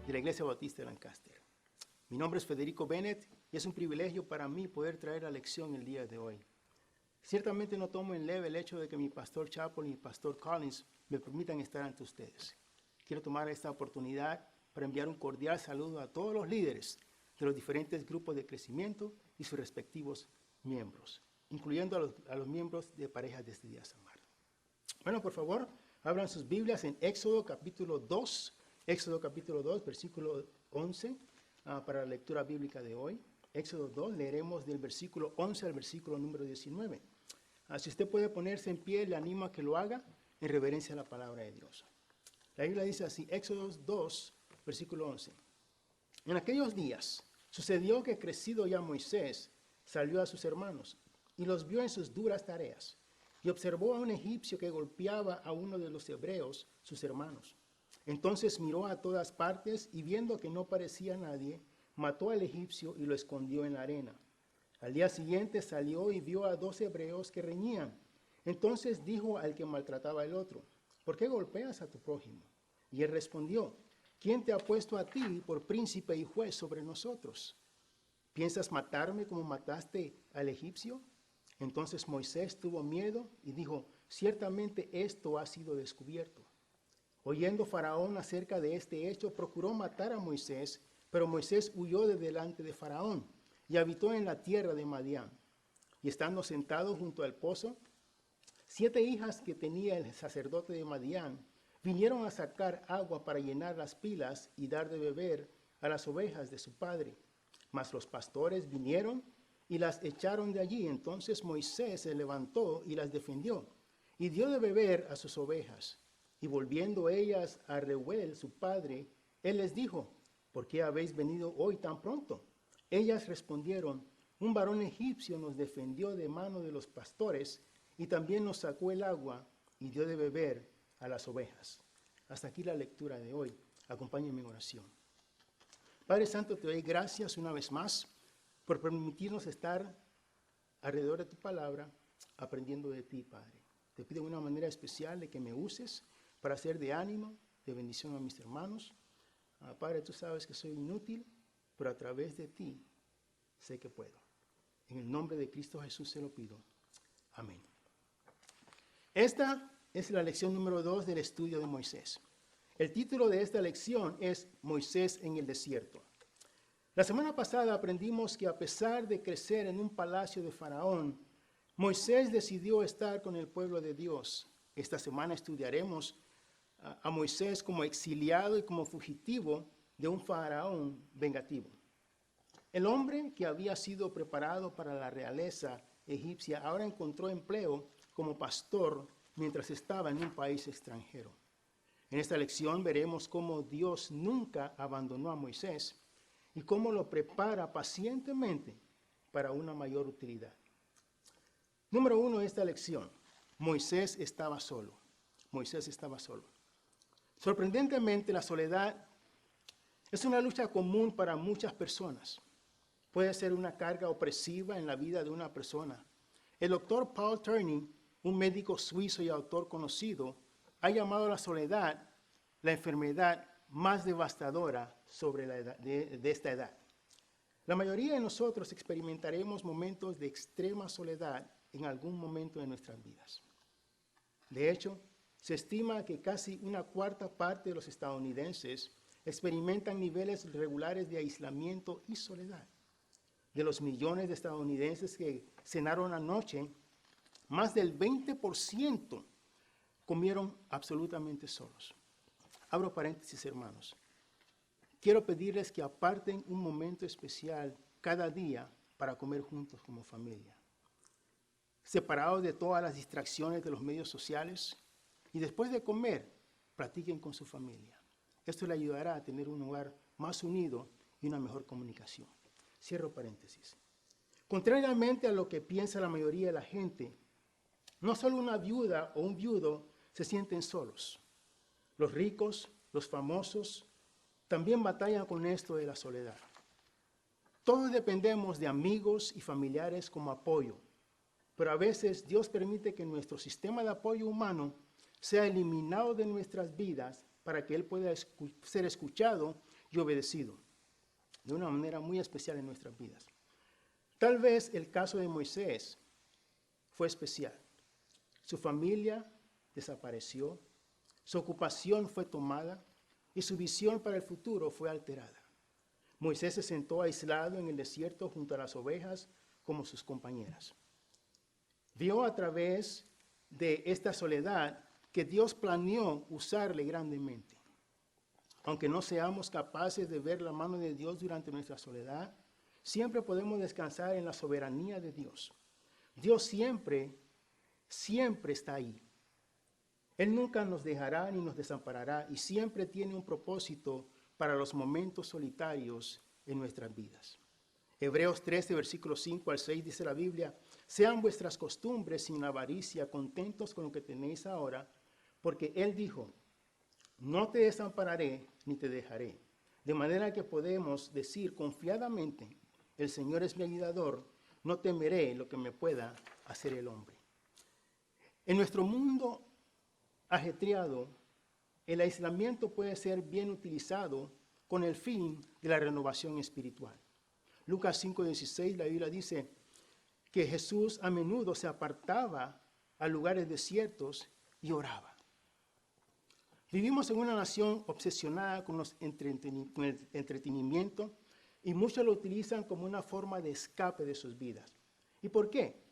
de la Iglesia Bautista de Lancaster. Mi nombre es Federico Bennett y es un privilegio para mí poder traer la lección el día de hoy. Ciertamente no tomo en leve el hecho de que mi pastor Chappell y mi pastor Collins me permitan estar ante ustedes. Quiero tomar esta oportunidad para enviar un cordial saludo a todos los líderes de los diferentes grupos de crecimiento y sus respectivos miembros, incluyendo a los miembros de Parejas de este Día Samar. Bueno, por favor, abran sus Biblias en Éxodo capítulo 2, versículo 11, para la lectura bíblica de hoy. Éxodo 2, leeremos del versículo 11 al versículo número 19. Si usted puede ponerse en pie, le animo a que lo haga en reverencia a la palabra de Dios. La Biblia dice así, Éxodo 2, versículo 11. En aquellos días sucedió que crecido ya Moisés salió a sus hermanos y los vio en sus duras tareas y observó a un egipcio que golpeaba a uno de los hebreos, sus hermanos. Entonces miró a todas partes y viendo que no parecía nadie, mató al egipcio y lo escondió en la arena. Al día siguiente salió y vio a 2 hebreos que reñían. Entonces dijo al que maltrataba al otro, ¿por qué golpeas a tu prójimo? Y él respondió, ¿quién te ha puesto a ti por príncipe y juez sobre nosotros? ¿Piensas matarme como mataste al egipcio? Entonces Moisés tuvo miedo y dijo, ciertamente esto ha sido descubierto. Oyendo Faraón acerca de este hecho, procuró matar a Moisés, pero Moisés huyó de delante de Faraón y habitó en la tierra de Madián. Y estando sentado junto al pozo, 7 hijas que tenía el sacerdote de Madián vinieron a sacar agua para llenar las pilas y dar de beber a las ovejas de su padre. Mas los pastores vinieron y las echaron de allí. Entonces Moisés se levantó y las defendió y dio de beber a sus ovejas. Y volviendo ellas a Reuel, su padre, él les dijo, ¿por qué habéis venido hoy tan pronto? Ellas respondieron, un varón egipcio nos defendió de mano de los pastores y también nos sacó el agua y dio de beber a las ovejas. Hasta aquí la lectura de hoy. Acompáñenme en oración. Padre Santo, te doy gracias una vez más por permitirnos estar alrededor de tu palabra, aprendiendo de ti, Padre. Te pido de una manera especial de que me uses para ser de ánimo, de bendición a mis hermanos. Padre, tú sabes que soy inútil, pero a través de ti sé que puedo. En el nombre de Cristo Jesús se lo pido. Amén. Esta es la lección número 2 del estudio de Moisés. El título de esta lección es Moisés en el desierto. La semana pasada aprendimos que a pesar de crecer en un palacio de Faraón, Moisés decidió estar con el pueblo de Dios. Esta semana estudiaremos a Moisés como exiliado y como fugitivo de un faraón vengativo. El hombre que había sido preparado para la realeza egipcia ahora encontró empleo como pastor mientras estaba en un país extranjero. En esta lección veremos cómo Dios nunca abandonó a Moisés y cómo lo prepara pacientemente para una mayor utilidad. Número 1 de esta lección, Moisés estaba solo. Moisés estaba solo. Sorprendentemente, la soledad es una lucha común para muchas personas. Puede ser una carga opresiva en la vida de una persona. El doctor Paul Turney, un médico suizo y autor conocido, ha llamado a la soledad la enfermedad más devastadora sobre la edad, de esta edad. La mayoría de nosotros experimentaremos momentos de extrema soledad en algún momento de nuestras vidas. De hecho, se estima que casi 1/4 parte de los estadounidenses experimentan niveles regulares de aislamiento y soledad. De los millones de estadounidenses que cenaron anoche, más del 20% comieron absolutamente solos. Abro paréntesis, hermanos. Quiero pedirles que aparten un momento especial cada día para comer juntos como familia. Separados de todas las distracciones de los medios sociales, y después de comer, practiquen con su familia. Esto le ayudará a tener un hogar más unido y una mejor comunicación. Cierro paréntesis. Contrariamente a lo que piensa la mayoría de la gente, no solo una viuda o un viudo se sienten solos. Los ricos, los famosos, también batallan con esto de la soledad. Todos dependemos de amigos y familiares como apoyo, pero a veces Dios permite que nuestro sistema de apoyo humano sea eliminado de nuestras vidas para que Él pueda ser escuchado y obedecido de una manera muy especial en nuestras vidas. Tal vez el caso de Moisés fue especial. Su familia desapareció, su ocupación fue tomada y su visión para el futuro fue alterada. Moisés se sentó aislado en el desierto junto a las ovejas como sus compañeras. Vio a través de esta soledad que Dios planeó usarle grandemente. Aunque no seamos capaces de ver la mano de Dios durante nuestra soledad, siempre podemos descansar en la soberanía de Dios. Dios siempre está ahí. Él nunca nos dejará ni nos desamparará y siempre tiene un propósito para los momentos solitarios en nuestras vidas. Hebreos 13, versículos 5 al 6 dice la Biblia: sean vuestras costumbres sin avaricia, contentos con lo que tenéis ahora, porque Él dijo: no te desampararé ni te dejaré. De manera que podemos decir confiadamente: el Señor es mi ayudador, no temeré lo que me pueda hacer el hombre. En nuestro mundo ajetreado, el aislamiento puede ser bien utilizado con el fin de la renovación espiritual. Lucas 5:16, la Biblia dice que Jesús a menudo se apartaba a lugares desiertos y oraba. Vivimos en una nación obsesionada con el entretenimiento y muchos lo utilizan como una forma de escape de sus vidas. ¿Y por qué?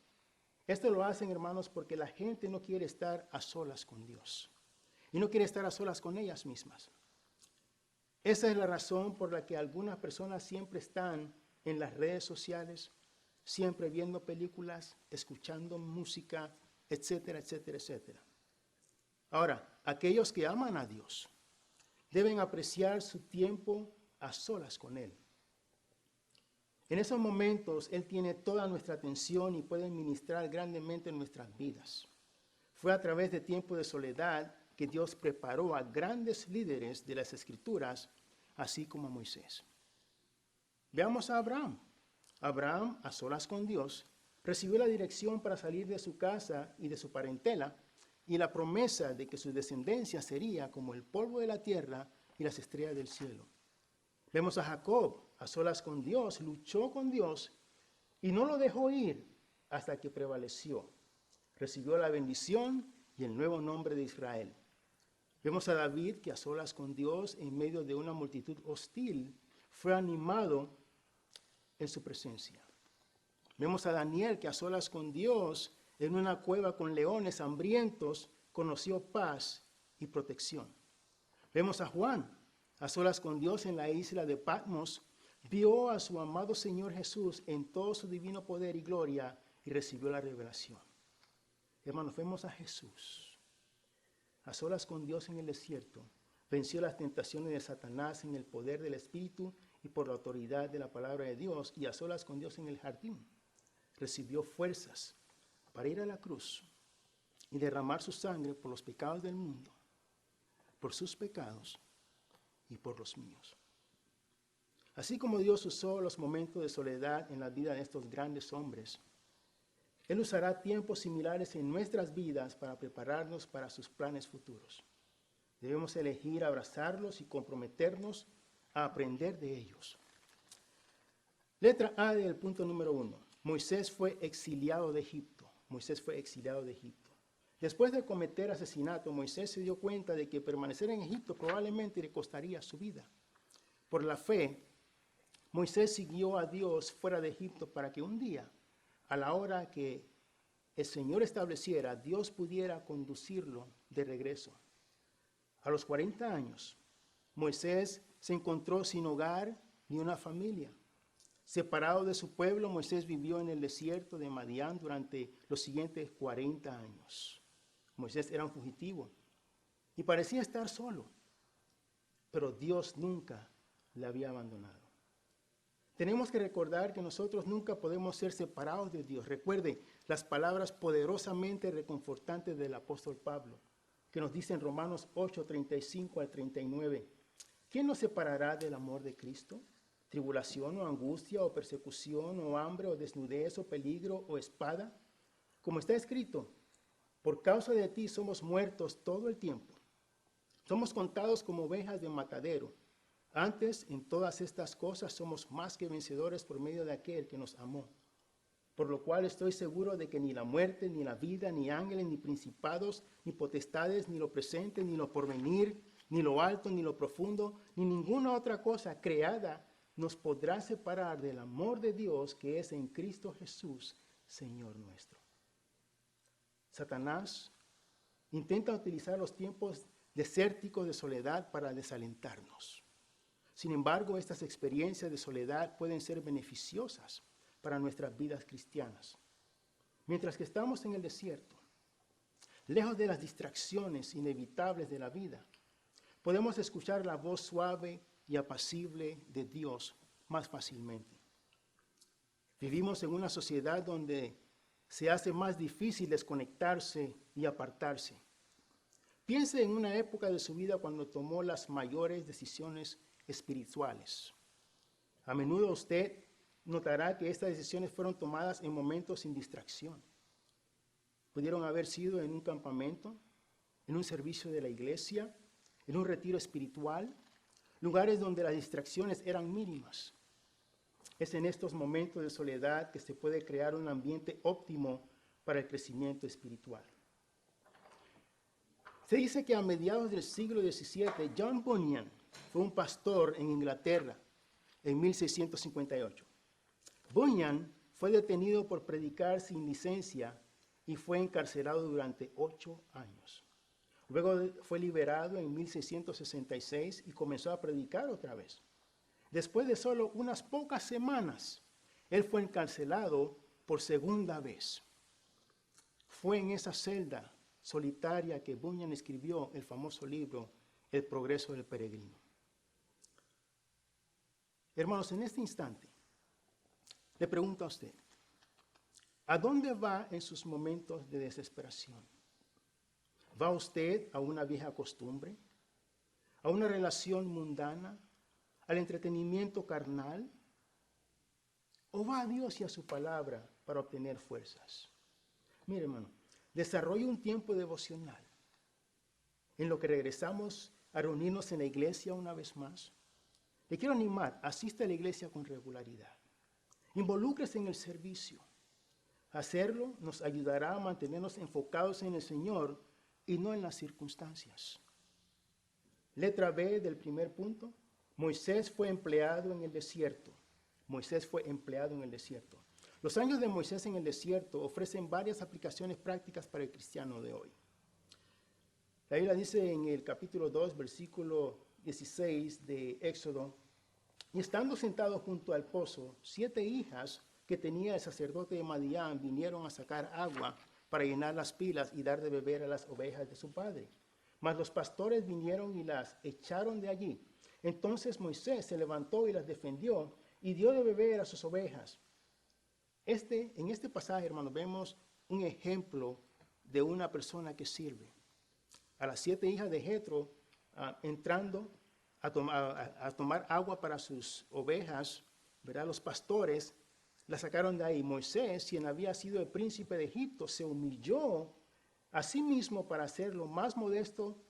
Esto lo hacen, hermanos, porque la gente no quiere estar a solas con Dios y no quiere estar a solas con ellas mismas. Esa es la razón por la que algunas personas siempre están en las redes sociales, siempre viendo películas, escuchando música, etcétera, etcétera, etcétera. Ahora, aquellos que aman a Dios deben apreciar su tiempo a solas con Él. En esos momentos, Él tiene toda nuestra atención y puede ministrar grandemente en nuestras vidas. Fue a través de tiempos de soledad que Dios preparó a grandes líderes de las Escrituras, así como a Moisés. Veamos a Abraham. Abraham, a solas con Dios, recibió la dirección para salir de su casa y de su parentela y la promesa de que su descendencia sería como el polvo de la tierra y las estrellas del cielo. Vemos a Jacob, a solas con Dios, luchó con Dios y no lo dejó ir hasta que prevaleció. Recibió la bendición y el nuevo nombre de Israel. Vemos a David que a solas con Dios, en medio de una multitud hostil, fue animado en su presencia. Vemos a Daniel que a solas con Dios, en una cueva con leones hambrientos, conoció paz y protección. Vemos a Juan, a solas con Dios en la isla de Patmos, vio a su amado Señor Jesús en todo su divino poder y gloria y recibió la revelación. Hermanos, vemos a Jesús, a solas con Dios en el desierto, venció las tentaciones de Satanás en el poder del Espíritu y por la autoridad de la palabra de Dios, y a solas con Dios en el jardín. Recibió fuerzas para ir a la cruz y derramar su sangre por los pecados del mundo, por sus pecados y por los míos. Así como Dios usó los momentos de soledad en la vida de estos grandes hombres, Él usará tiempos similares en nuestras vidas para prepararnos para sus planes futuros. Debemos elegir abrazarlos y comprometernos a aprender de ellos. Letra A del punto número 1. Moisés fue exiliado de Egipto. Moisés fue exiliado de Egipto. Después de cometer asesinato, Moisés se dio cuenta de que permanecer en Egipto probablemente le costaría su vida. Por la fe, Moisés siguió a Dios fuera de Egipto para que un día, a la hora que el Señor estableciera, Dios pudiera conducirlo de regreso. A los 40 años, Moisés se encontró sin hogar ni una familia. Separado de su pueblo, Moisés vivió en el desierto de Madián durante los siguientes 40 años. Moisés era un fugitivo y parecía estar solo, pero Dios nunca le había abandonado. Tenemos que recordar que nosotros nunca podemos ser separados de Dios. Recuerde las palabras poderosamente reconfortantes del apóstol Pablo, que nos dice en Romanos 8, 35 al 39. ¿Quién nos separará del amor de Cristo? ¿Tribulación o angustia o persecución o hambre o desnudez o peligro o espada? Como está escrito, por causa de ti somos muertos todo el tiempo. Somos contados como ovejas de matadero. Antes, en todas estas cosas somos más que vencedores por medio de aquel que nos amó. Por lo cual estoy seguro de que ni la muerte, ni la vida, ni ángeles, ni principados, ni potestades, ni lo presente, ni lo porvenir, ni lo alto, ni lo profundo, ni ninguna otra cosa creada nos podrá separar del amor de Dios que es en Cristo Jesús, Señor nuestro. Satanás intenta utilizar los tiempos desérticos de soledad para desalentarnos. Sin embargo, estas experiencias de soledad pueden ser beneficiosas para nuestras vidas cristianas. Mientras que estamos en el desierto, lejos de las distracciones inevitables de la vida, podemos escuchar la voz suave y apacible de Dios más fácilmente. Vivimos en una sociedad donde se hace más difícil desconectarse y apartarse. Piense en una época de su vida cuando tomó las mayores decisiones espirituales. A menudo usted notará que estas decisiones fueron tomadas en momentos sin distracción. Pudieron haber sido en un campamento, en un servicio de la iglesia, en un retiro espiritual, lugares donde las distracciones eran mínimas. Es en estos momentos de soledad que se puede crear un ambiente óptimo para el crecimiento espiritual. Se dice que a mediados del siglo XVII, John Bunyan fue un pastor en Inglaterra en 1658. Bunyan fue detenido por predicar sin licencia y fue encarcelado durante 8 años. Luego fue liberado en 1666 y comenzó a predicar otra vez. Después de solo unas pocas semanas, él fue encarcelado por segunda vez. Fue en esa celda solitaria que Bunyan escribió el famoso libro El progreso del peregrino. Hermanos, en este instante, le pregunto a usted, ¿a dónde va en sus momentos de desesperación? ¿Va usted a una vieja costumbre? ¿A una relación mundana? ¿Al entretenimiento carnal? ¿O va a Dios y a su palabra para obtener fuerzas? Mire, hermano, desarrolle un tiempo devocional en lo que regresamos a reunirnos en la iglesia una vez más. Le quiero animar, asista a la iglesia con regularidad. Involúcrese en el servicio. Hacerlo nos ayudará a mantenernos enfocados en el Señor y no en las circunstancias. Letra B del primer punto. Moisés fue empleado en el desierto. Moisés fue empleado en el desierto. Los años de Moisés en el desierto ofrecen varias aplicaciones prácticas para el cristiano de hoy. La Biblia dice en el capítulo 2, versículo 16 de Éxodo, y estando sentado junto al pozo, 7 hijas que tenía el sacerdote de Madián vinieron a sacar agua para llenar las pilas y dar de beber a las ovejas de su padre. Mas los pastores vinieron y las echaron de allí. Entonces Moisés se levantó y las defendió y dio de beber a sus ovejas. En este pasaje, hermanos, vemos un ejemplo de una persona que sirve. A las 7 hijas de Jetro entrando a tomar agua para sus ovejas, ¿verdad? Los pastores la sacaron de ahí. Moisés, quien había sido el príncipe de Egipto, se humilló a sí mismo para ser lo más modesto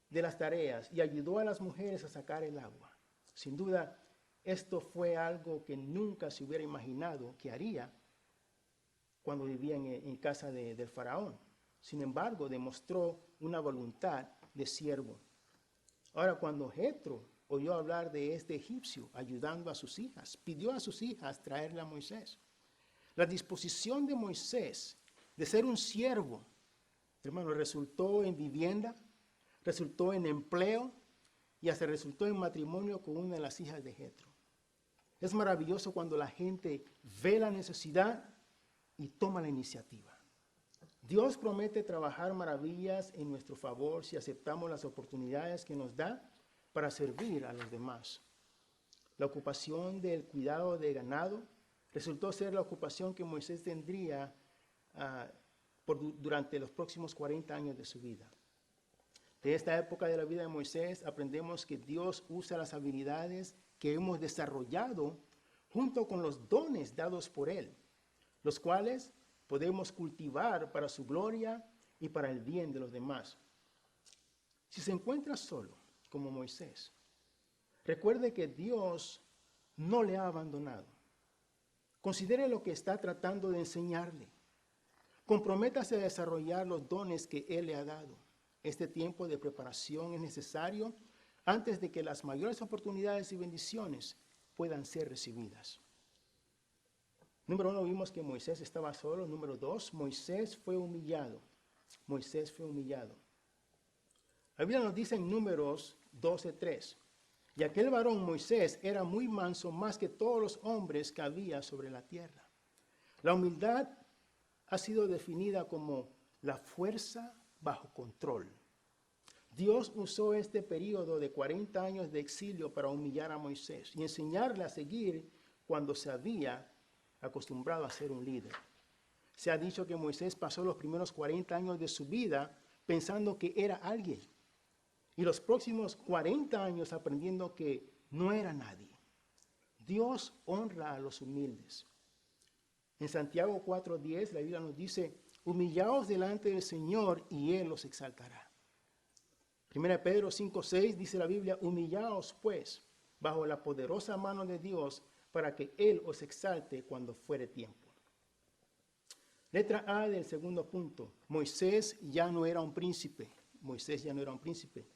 de las tareas y ayudó a las mujeres a sacar el agua. Sin duda, esto fue algo que nunca se hubiera imaginado que haría cuando vivía en casa del faraón. Sin embargo, demostró una voluntad de siervo. Ahora, cuando Jetro oyó hablar de este egipcio ayudando a sus hijas, pidió a sus hijas traerle a Moisés. La disposición de Moisés de ser un siervo, hermano, resultó en vivienda, resultó en empleo y hasta resultó en matrimonio con una de las hijas de Jetro. Es maravilloso cuando la gente ve la necesidad y toma la iniciativa. Dios promete trabajar maravillas en nuestro favor si aceptamos las oportunidades que nos da para servir a los demás. La ocupación del cuidado de ganado resultó ser la ocupación que Moisés tendría durante los próximos 40 años de su vida. De esta época de la vida de Moisés aprendemos que Dios usa las habilidades que hemos desarrollado junto con los dones dados por Él, los cuales podemos cultivar para su gloria y para el bien de los demás. Si se encuentra solo, como Moisés, Recuerde que Dios no le ha abandonado. Considere lo que está tratando de enseñarle. Comprométase a desarrollar los dones que Él le ha dado. Este tiempo de preparación es necesario antes de que las mayores oportunidades y bendiciones puedan ser recibidas. Número 1, vimos que Moisés estaba solo. Número 2, Moisés fue humillado. Moisés fue humillado. La Biblia nos dice en Números 12:3, y aquel varón Moisés era muy manso más que todos los hombres que había sobre la tierra. La humildad ha sido definida como la fuerza bajo control. Dios usó este periodo de 40 años de exilio para humillar a Moisés y enseñarle a seguir cuando se había acostumbrado a ser un líder. Se ha dicho que Moisés pasó los primeros 40 años de su vida pensando que era alguien y los próximos 40 años aprendiendo que no era nadie. Dios honra a los humildes. En Santiago 4:10 la Biblia nos dice, humillaos delante del Señor y Él los exaltará. 1 Pedro 5:6 dice la Biblia, humillaos pues bajo la poderosa mano de Dios para que Él os exalte cuando fuere tiempo. Letra A del segundo punto, Moisés ya no era un príncipe. Moisés ya no era un príncipe.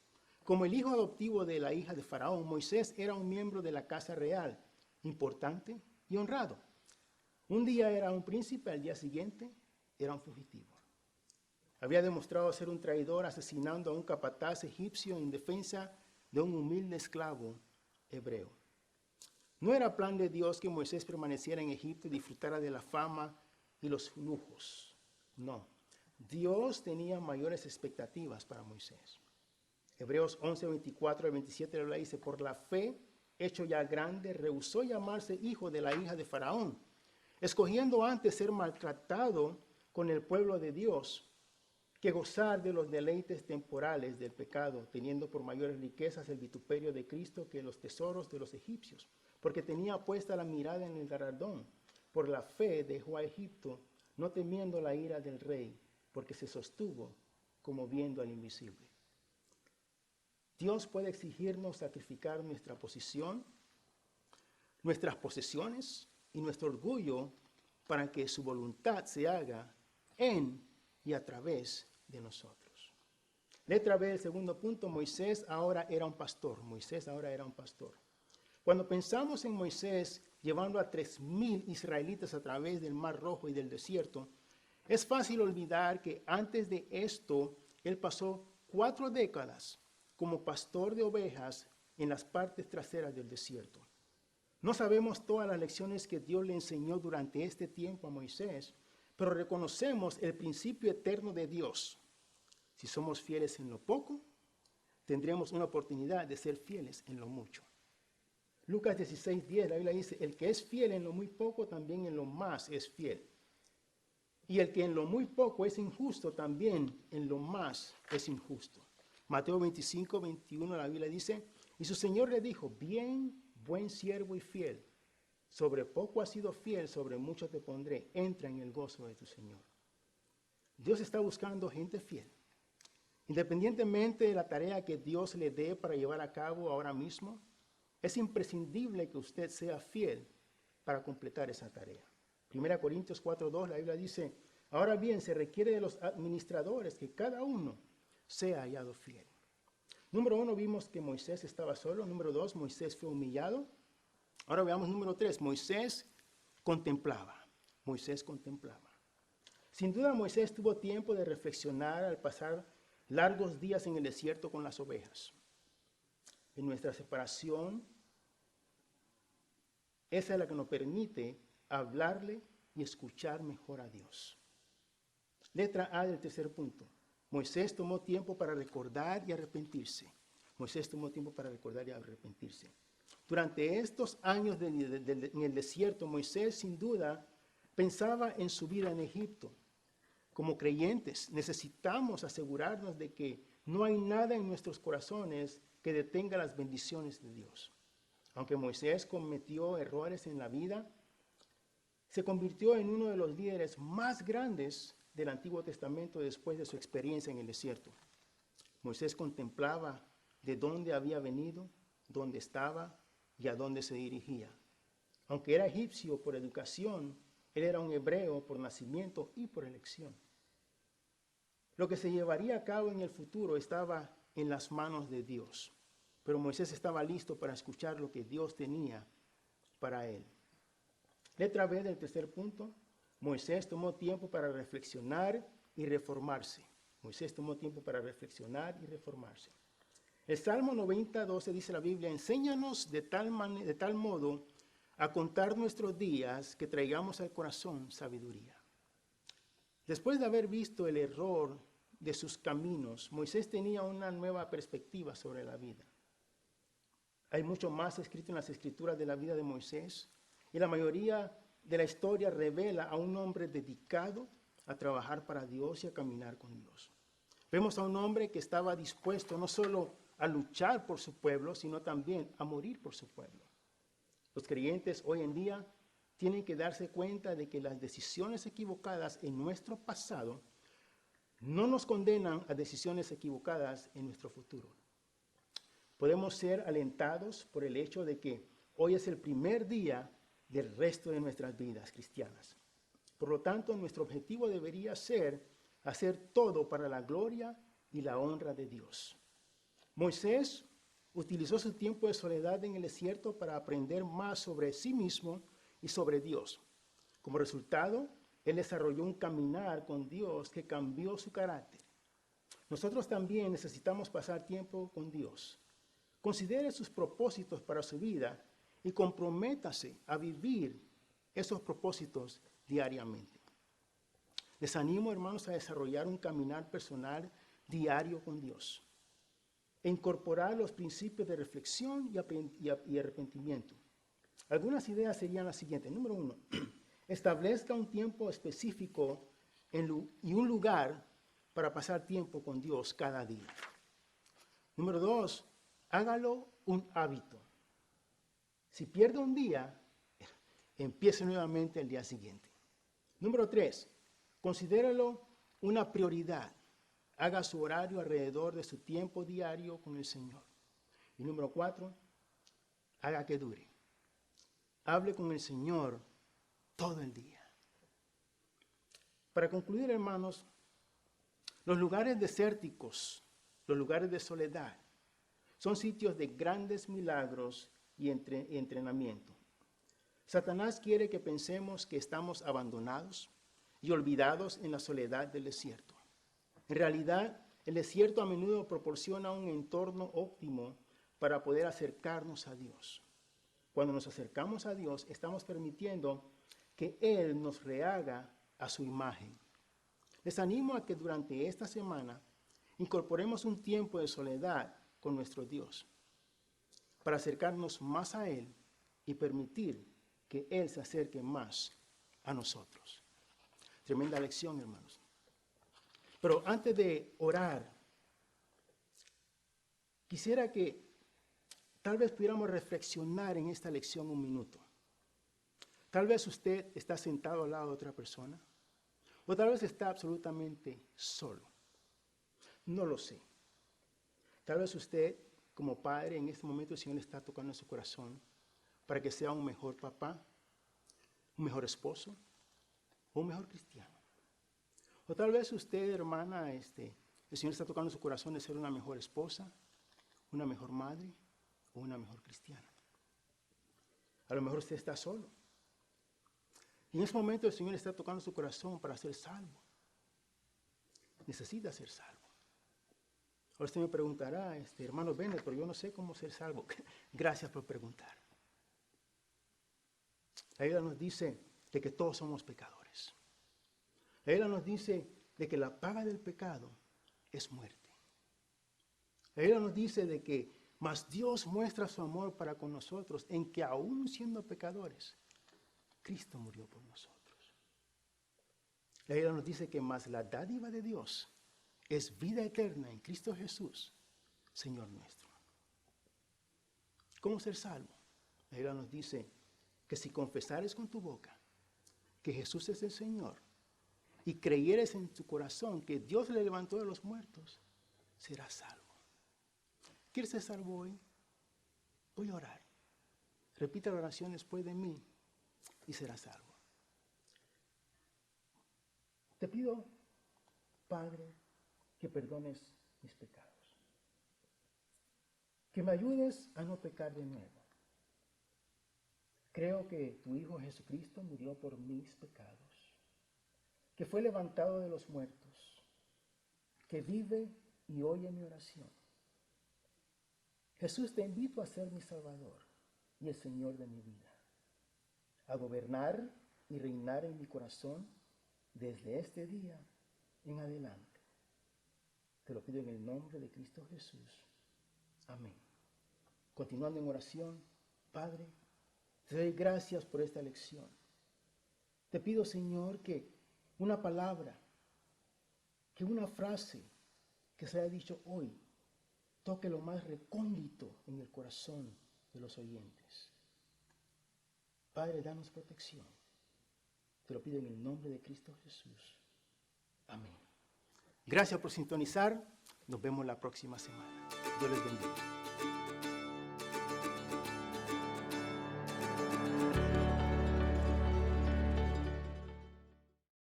Como el hijo adoptivo de la hija de Faraón, Moisés era un miembro de la casa real, importante y honrado. Un día era un príncipe, al día siguiente era un fugitivo. Había demostrado ser un traidor asesinando a un capataz egipcio en defensa de un humilde esclavo hebreo. No era plan de Dios que Moisés permaneciera en Egipto y disfrutara de la fama y los lujos. No, Dios tenía mayores expectativas para Moisés. Hebreos 11:24-27 la Biblia dice, por la fe, hecho ya grande, rehusó llamarse hijo de la hija de Faraón, escogiendo antes ser maltratado con el pueblo de Dios que gozar de los deleites temporales del pecado, teniendo por mayores riquezas el vituperio de Cristo que los tesoros de los egipcios, porque tenía puesta la mirada en el galardón. Por la fe dejó a Egipto, no temiendo la ira del rey, porque se sostuvo como viendo al invisible. Dios puede exigirnos sacrificar nuestra posición, nuestras posesiones y nuestro orgullo para que su voluntad se haga en y a través de nosotros. Letra B, el segundo punto, Moisés ahora era un pastor. Moisés ahora era un pastor. Cuando pensamos en Moisés llevando a 3,000 israelitas a través del Mar Rojo y del desierto, es fácil olvidar que antes de esto, él pasó 4 décadas como pastor de ovejas en las partes traseras del desierto. No sabemos todas las lecciones que Dios le enseñó durante este tiempo a Moisés, pero reconocemos el principio eterno de Dios. Si somos fieles en lo poco, tendremos una oportunidad de ser fieles en lo mucho. Lucas 16:10, la Biblia dice, el que es fiel en lo muy poco, también en lo más es fiel. Y el que en lo muy poco es injusto, también en lo más es injusto. Mateo 25:21, la Biblia dice, y su Señor le dijo, bien, buen siervo y fiel, sobre poco has sido fiel, sobre mucho te pondré, entra en el gozo de tu Señor. Dios está buscando gente fiel. Independientemente de la tarea que Dios le dé para llevar a cabo ahora mismo, es imprescindible que usted sea fiel para completar esa tarea. 1 Corintios 4:2, la Biblia dice, ahora bien, se requiere de los administradores que cada uno sea hallado fiel. Número 1, vimos que Moisés estaba solo. Número 2, Moisés fue humillado. Ahora veamos número 3, Moisés contemplaba. Moisés contemplaba. Sin duda Moisés tuvo tiempo de reflexionar al pasar largos días en el desierto con las ovejas. En nuestra separación, esa es la que nos permite hablarle y escuchar mejor a Dios. Letra A del tercer punto. Moisés tomó tiempo para recordar y arrepentirse. Moisés tomó tiempo para recordar y arrepentirse. Durante estos años en el desierto, Moisés sin duda pensaba en su vida en Egipto. Como creyentes necesitamos asegurarnos de que no hay nada en nuestros corazones que detenga las bendiciones de Dios. Aunque Moisés cometió errores en la vida, se convirtió en uno de los líderes más grandes del Antiguo Testamento después de su experiencia en el desierto. Moisés contemplaba de dónde había venido dónde estaba y a dónde se dirigía. Aunque era egipcio por educación, él era un hebreo por nacimiento y por elección. Lo que se llevaría a cabo en el futuro estaba en las manos de Dios, pero Moisés estaba listo para escuchar lo que Dios tenía para él. Letra B del tercer punto. Moisés tomó tiempo para reflexionar y reformarse. Moisés tomó tiempo para reflexionar y reformarse. El Salmo 90:12 dice la Biblia: enséñanos de tal modo a contar nuestros días que traigamos al corazón sabiduría. Después de haber visto el error de sus caminos, Moisés tenía una nueva perspectiva sobre la vida. Hay mucho más escrito en las escrituras de la vida de Moisés, y la mayoría de la historia revela a un hombre dedicado a trabajar para Dios y a caminar con Dios. Vemos a un hombre que estaba dispuesto no solo a luchar por su pueblo, sino también a morir por su pueblo. Los creyentes hoy en día tienen que darse cuenta de que las decisiones equivocadas en nuestro pasado no nos condenan a decisiones equivocadas en nuestro futuro. Podemos ser alentados por el hecho de que hoy es el primer día del resto de nuestras vidas cristianas. Por lo tanto, nuestro objetivo debería ser hacer todo para la gloria y la honra de Dios. Moisés utilizó su tiempo de soledad en el desierto para aprender más sobre sí mismo y sobre Dios. Como resultado, él desarrolló un caminar con Dios que cambió su carácter. Nosotros también necesitamos pasar tiempo con Dios. Considere sus propósitos para su vida y comprométase a vivir esos propósitos diariamente. Les animo, hermanos, a desarrollar un caminar personal diario con Dios e incorporar los principios de reflexión y arrepentimiento. Algunas ideas serían las siguientes. Número 1, establezca un tiempo específico y un lugar para pasar tiempo con Dios cada día. Número 2, hágalo un hábito. Si pierde un día, empiece nuevamente el día siguiente. Número 3, considéralo una prioridad. Haga su horario alrededor de su tiempo diario con el Señor. Y número 4, haga que dure. Hable con el Señor todo el día. Para concluir, hermanos, los lugares desérticos, los lugares de soledad, son sitios de grandes milagros y entrenamiento. Satanás quiere que pensemos que estamos abandonados y olvidados en la soledad del desierto. En realidad, el desierto a menudo proporciona un entorno óptimo para poder acercarnos a Dios. Cuando nos acercamos a Dios, estamos permitiendo que Él nos rehaga a su imagen. Les animo a que durante esta semana incorporemos un tiempo de soledad con nuestro Dios para acercarnos más a Él y permitir que Él se acerque más a nosotros. Tremenda lección, hermanos. Pero antes de orar, quisiera que tal vez pudiéramos reflexionar en esta lección un minuto. Tal vez usted está sentado al lado de otra persona, o tal vez está absolutamente solo. No lo sé. Tal vez usted, como padre, en este momento el Señor le está tocando en su corazón para que sea un mejor papá, un mejor esposo, o un mejor cristiano. O tal vez usted, hermana, el Señor está tocando en su corazón de ser una mejor esposa, una mejor madre o una mejor cristiana. A lo mejor usted está solo. Y en ese momento el Señor está tocando su corazón para ser salvo. Necesita ser salvo. Ahora usted me preguntará, hermano Bennett, pero yo no sé cómo ser salvo. Gracias por preguntar. La Biblia nos dice de que todos somos pecadores. La Biblia nos dice de que la paga del pecado es muerte. La Biblia nos dice de que mas Dios muestra su amor para con nosotros en que aún siendo pecadores, Cristo murió por nosotros. La Biblia nos dice que más la dádiva de Dios es vida eterna en Cristo Jesús, Señor nuestro. ¿Cómo ser salvo? La Biblia nos dice que si confesares con tu boca que Jesús es el Señor y creyeres en tu corazón que Dios le levantó de los muertos, serás salvo. ¿Quieres ser salvo hoy? Voy a orar. Repita la oración después de mí y serás salvo. Te pido, Padre, que perdones mis pecados. Que me ayudes a no pecar de nuevo. Creo que tu Hijo Jesucristo murió por mis pecados, que fue levantado de los muertos, que vive y oye mi oración. Jesús, te invito a ser mi Salvador y el Señor de mi vida, a gobernar y reinar en mi corazón desde este día en adelante. Te lo pido en el nombre de Cristo Jesús. Amén. Continuando en oración, Padre, te doy gracias por esta lección. Te pido, Señor, que una palabra, que una frase que se haya dicho hoy, toque lo más recóndito en el corazón de los oyentes. Padre, danos protección. Te lo pido en el nombre de Cristo Jesús. Amén. Gracias por sintonizar. Nos vemos la próxima semana. Dios les bendiga.